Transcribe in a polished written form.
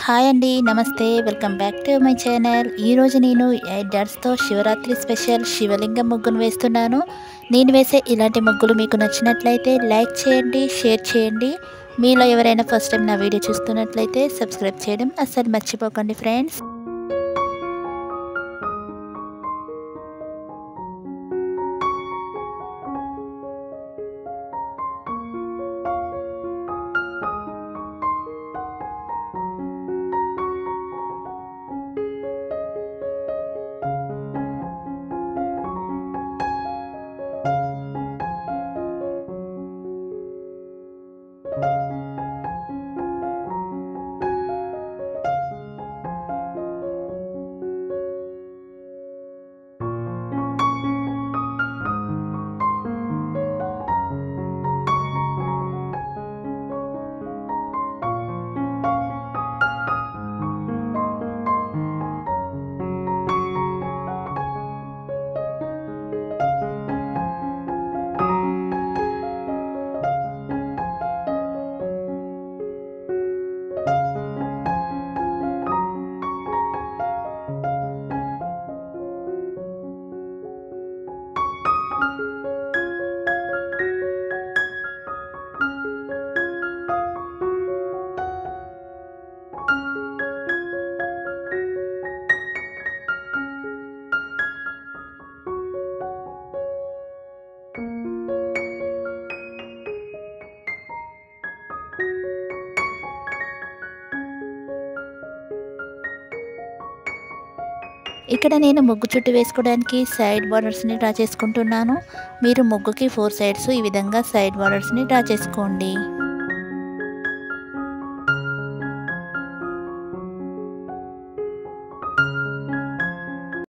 Hi అండి, నమస్తే. Welcome back to my channel. ఈరోజు నేను 8 డాట్స్తో శివరాత్రి స్పెషల్ శివలింగం ముగ్గును వేస్తున్నాను. నేను వేసే ఇలాంటి ముగ్గులు మీకు నచ్చినట్లయితే లైక్ చేయండి, షేర్ చేయండి. మీలో ఎవరైనా ఫస్ట్ టైం నా వీడియో చూస్తున్నట్లయితే సబ్స్క్రైబ్ చేయడం అస్సలు మర్చిపోకండి ఫ్రెండ్స్. ఇక్కడ నేను ముగ్గు చుట్టూ వేసుకోవడానికి సైడ్ బార్డర్స్ని డ్రా చేసుకుంటున్నాను. మీరు ముగ్గుకి 4 సైడ్స్ ఈ విధంగా సైడ్ బార్డర్స్ని డ్రా చేసుకోండి.